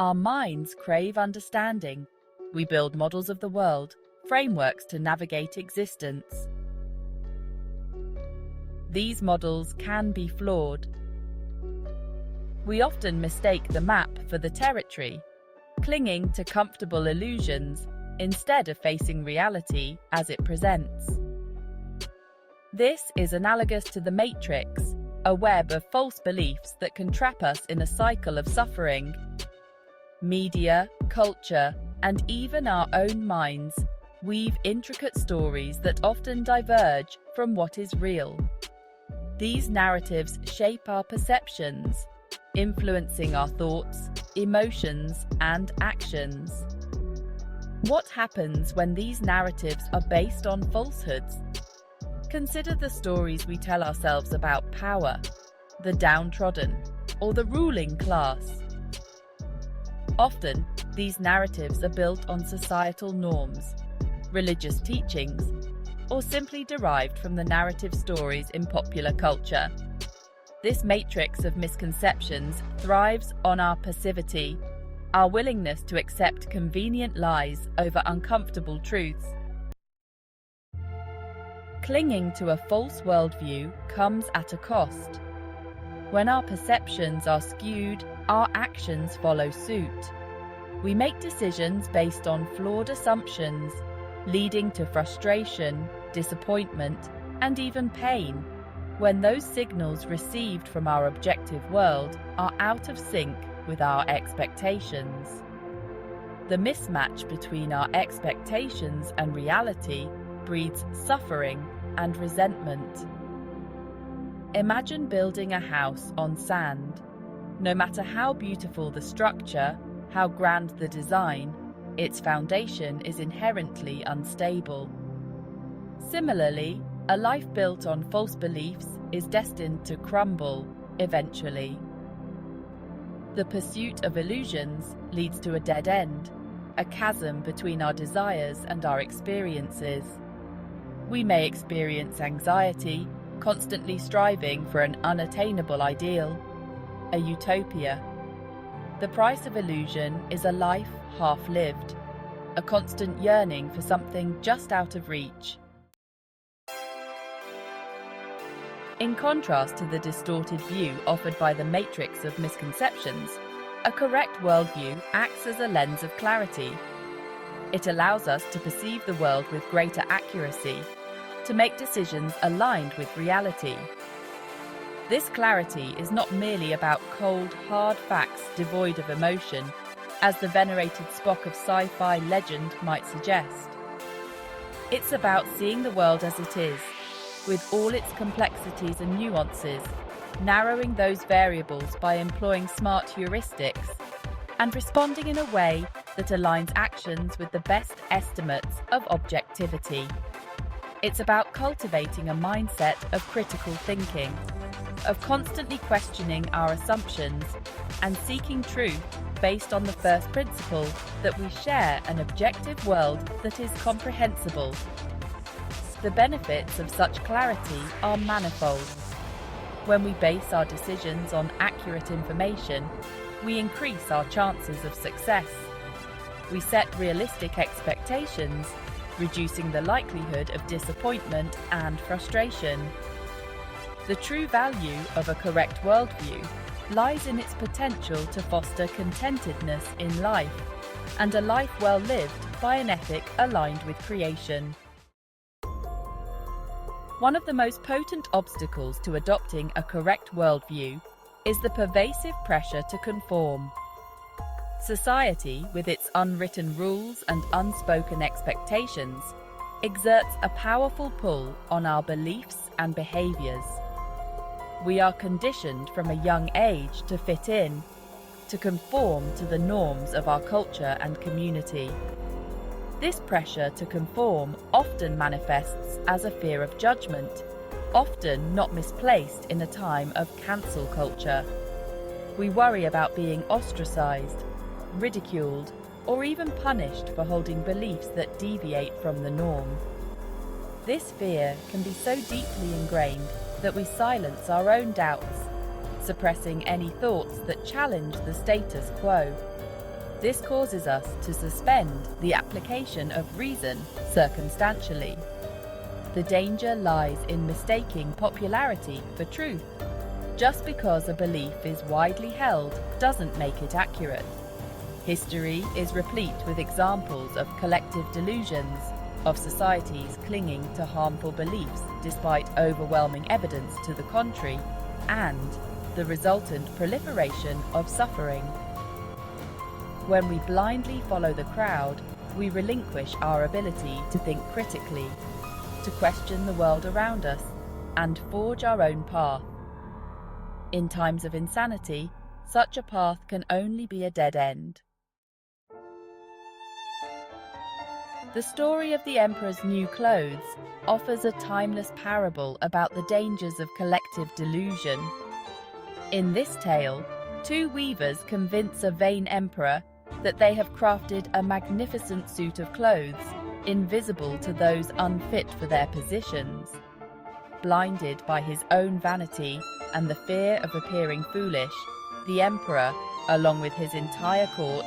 Our minds crave understanding. We build models of the world, frameworks to navigate existence. These models can be flawed. We often mistake the map for the territory, clinging to comfortable illusions instead of facing reality as it presents. This is analogous to the Matrix, a web of false beliefs that can trap us in a cycle of suffering. Media, culture, and even our own minds weave intricate stories that often diverge from what is real. These narratives shape our perceptions, influencing our thoughts, emotions, and actions. What happens when these narratives are based on falsehoods? Consider the stories we tell ourselves about power, the downtrodden, or the ruling class. Often, these narratives are built on societal norms, religious teachings, or simply derived from the narrative stories in popular culture. This matrix of misconceptions thrives on our passivity, our willingness to accept convenient lies over uncomfortable truths. Clinging to a false worldview comes at a cost. When our perceptions are skewed, our actions follow suit. We make decisions based on flawed assumptions, leading to frustration, disappointment, and even pain, when those signals received from our objective world are out of sync with our expectations. The mismatch between our expectations and reality breeds suffering and resentment. Imagine building a house on sand. No matter how beautiful the structure, how grand the design, its foundation is inherently unstable. Similarly, a life built on false beliefs is destined to crumble eventually. The pursuit of illusions leads to a dead end, a chasm between our desires and our experiences. We may experience anxiety, constantly striving for an unattainable ideal, a utopia. The price of illusion is a life half-lived, a constant yearning for something just out of reach. In contrast to the distorted view offered by the matrix of misconceptions, a correct worldview acts as a lens of clarity. It allows us to perceive the world with greater accuracy, to make decisions aligned with reality. This clarity is not merely about cold, hard facts devoid of emotion, as the venerated Spock of sci-fi legend might suggest. It's about seeing the world as it is, with all its complexities and nuances, narrowing those variables by employing smart heuristics, and responding in a way that aligns actions with the best estimates of objectivity. It's about cultivating a mindset of critical thinking, of constantly questioning our assumptions and seeking truth based on the first principle that we share an objective world that is comprehensible. The benefits of such clarity are manifold. When we base our decisions on accurate information, we increase our chances of success. We set realistic expectations, reducing the likelihood of disappointment and frustration. The true value of a correct worldview lies in its potential to foster contentedness in life, and a life well lived by an ethic aligned with creation. One of the most potent obstacles to adopting a correct worldview is the pervasive pressure to conform. Society, with its unwritten rules and unspoken expectations, exerts a powerful pull on our beliefs and behaviors. We are conditioned from a young age to fit in, to conform to the norms of our culture and community. This pressure to conform often manifests as a fear of judgment, often not misplaced in a time of cancel culture. We worry about being ostracized, ridiculed, or even punished for holding beliefs that deviate from the norm. This fear can be so deeply ingrained that we silence our own doubts, suppressing any thoughts that challenge the status quo. This causes us to suspend the application of reason circumstantially. The danger lies in mistaking popularity for truth. Just because a belief is widely held doesn't make it accurate. History is replete with examples of collective delusions, of societies clinging to harmful beliefs despite overwhelming evidence to the contrary, and the resultant proliferation of suffering. When we blindly follow the crowd, we relinquish our ability to think critically, to question the world around us, and forge our own path. In times of insanity, such a path can only be a dead end. The story of the Emperor's New Clothes offers a timeless parable about the dangers of collective delusion. In this tale, two weavers convince a vain emperor that they have crafted a magnificent suit of clothes, invisible to those unfit for their positions. Blinded by his own vanity and the fear of appearing foolish, the emperor, along with his entire court,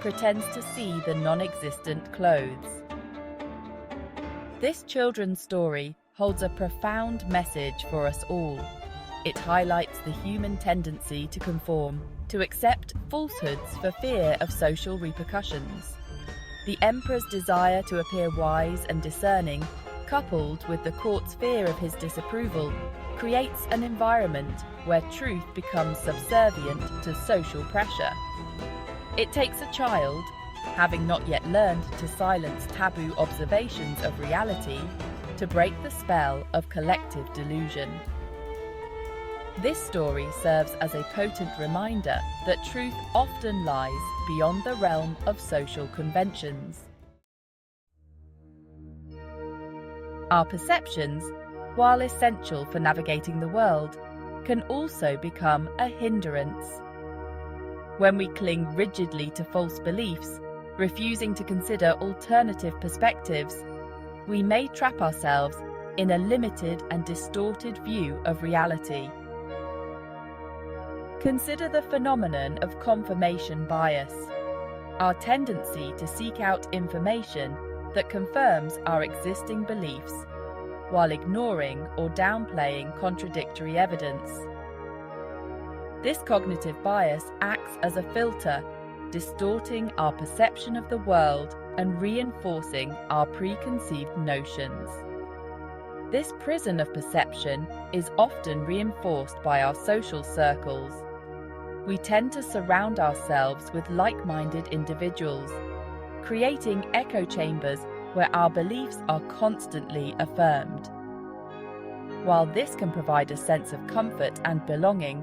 pretends to see the non-existent clothes. This children's story holds a profound message for us all. It highlights the human tendency to conform, to accept falsehoods for fear of social repercussions. The emperor's desire to appear wise and discerning, coupled with the court's fear of his disapproval, creates an environment where truth becomes subservient to social pressure. It takes a child, having not yet learned to silence taboo observations of reality, to break the spell of collective delusion. This story serves as a potent reminder that truth often lies beyond the realm of social conventions. Our perceptions, while essential for navigating the world, can also become a hindrance. When we cling rigidly to false beliefs, refusing to consider alternative perspectives, we may trap ourselves in a limited and distorted view of reality. Consider the phenomenon of confirmation bias, our tendency to seek out information that confirms our existing beliefs, while ignoring or downplaying contradictory evidence. This cognitive bias acts as a filter, distorting our perception of the world and reinforcing our preconceived notions. This prison of perception is often reinforced by our social circles. We tend to surround ourselves with like-minded individuals, creating echo chambers where our beliefs are constantly affirmed. While this can provide a sense of comfort and belonging,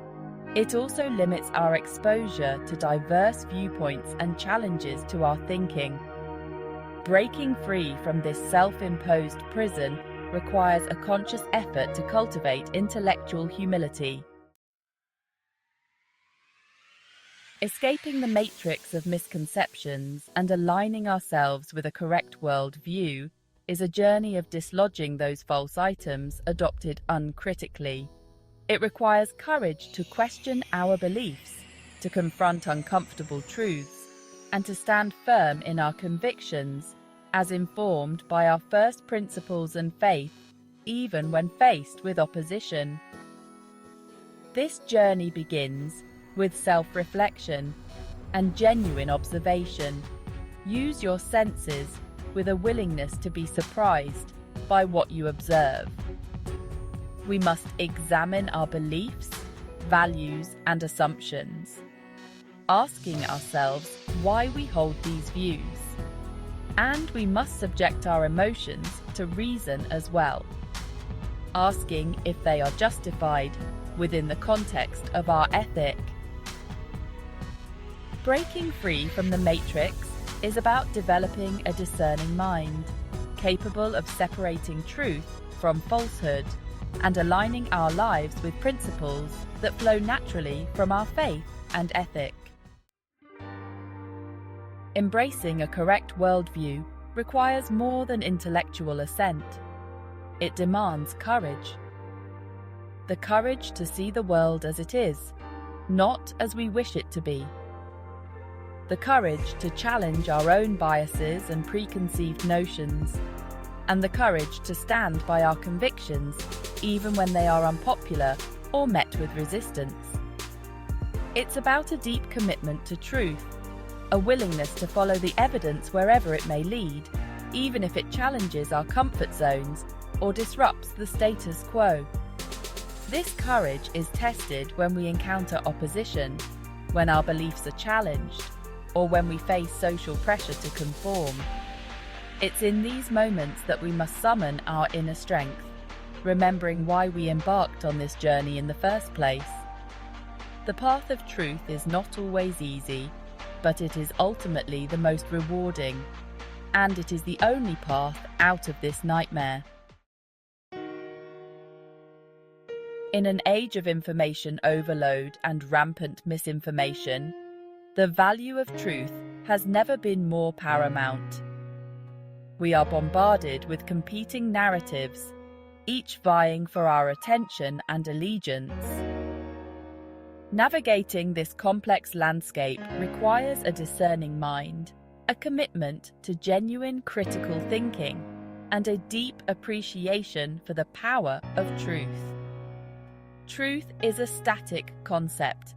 it also limits our exposure to diverse viewpoints and challenges to our thinking. Breaking free from this self-imposed prison requires a conscious effort to cultivate intellectual humility. Escaping the matrix of misconceptions and aligning ourselves with a correct world view is a journey of dislodging those false items adopted uncritically. It requires courage to question our beliefs, to confront uncomfortable truths, and to stand firm in our convictions, as informed by our first principles and faith, even when faced with opposition. This journey begins with self-reflection and genuine observation. Use your senses with a willingness to be surprised by what you observe. We must examine our beliefs, values, and assumptions, asking ourselves why we hold these views. And we must subject our emotions to reason as well, asking if they are justified within the context of our ethic. Breaking free from the matrix is about developing a discerning mind, capable of separating truth from falsehood and aligning our lives with principles that flow naturally from our faith and ethic. Embracing a correct worldview requires more than intellectual assent. It demands courage. The courage to see the world as it is, not as we wish it to be. the courage to challenge our own biases and preconceived notions, and the courage to stand by our convictions even when they are unpopular or met with resistance. It's about a deep commitment to truth, a willingness to follow the evidence wherever it may lead, even if it challenges our comfort zones or disrupts the status quo. This courage is tested when we encounter opposition, when our beliefs are challenged, or when we face social pressure to conform. It's in these moments that we must summon our inner strength, remembering why we embarked on this journey in the first place. The path of truth is not always easy, but it is ultimately the most rewarding, and it is the only path out of this nightmare. In an age of information overload and rampant misinformation, the value of truth has never been more paramount. We are bombarded with competing narratives, each vying for our attention and allegiance. Navigating this complex landscape requires a discerning mind, a commitment to genuine critical thinking, and a deep appreciation for the power of truth. Truth is a static concept,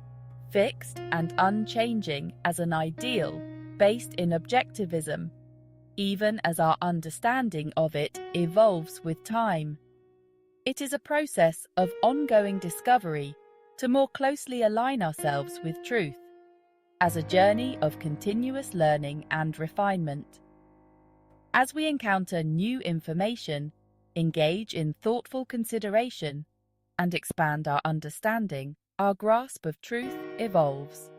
fixed and unchanging as an ideal based in objectivism, even as our understanding of it evolves with time. It is a process of ongoing discovery to more closely align ourselves with truth, as a journey of continuous learning and refinement. As we encounter new information, engage in thoughtful consideration, and expand our understanding, our grasp of truth evolves.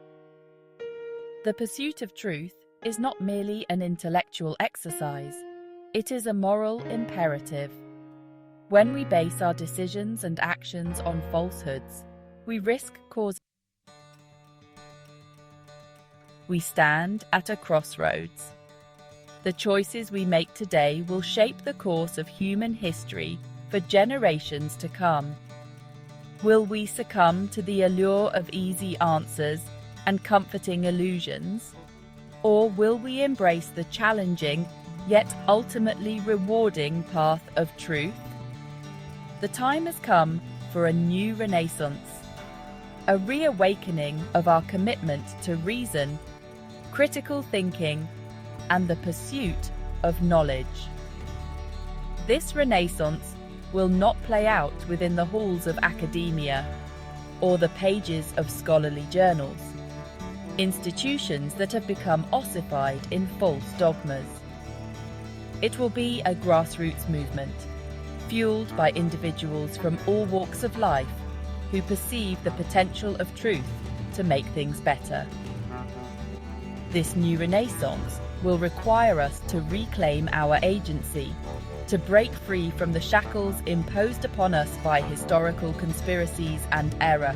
The pursuit of truth is not merely an intellectual exercise, it is a moral imperative. When we base our decisions and actions on falsehoods, we risk causing. We stand at a crossroads. The choices we make today will shape the course of human history for generations to come. Will we succumb to the allure of easy answers and comforting illusions? Or will we embrace the challenging, yet ultimately rewarding path of truth? The time has come for a new renaissance, a reawakening of our commitment to reason, critical thinking, and the pursuit of knowledge. This renaissance will not play out within the halls of academia or the pages of scholarly journals, institutions that have become ossified in false dogmas. It will be a grassroots movement, fueled by individuals from all walks of life who perceive the potential of truth to make things better. This new renaissance will require us to reclaim our agency, to break free from the shackles imposed upon us by historical conspiracies and error.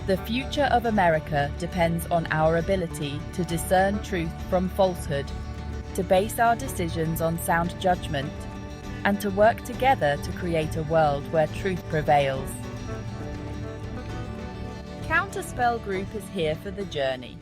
The future of America depends on our ability to discern truth from falsehood, to base our decisions on sound judgment, and to work together to create a world where truth prevails. Counterspell Group is here for the journey.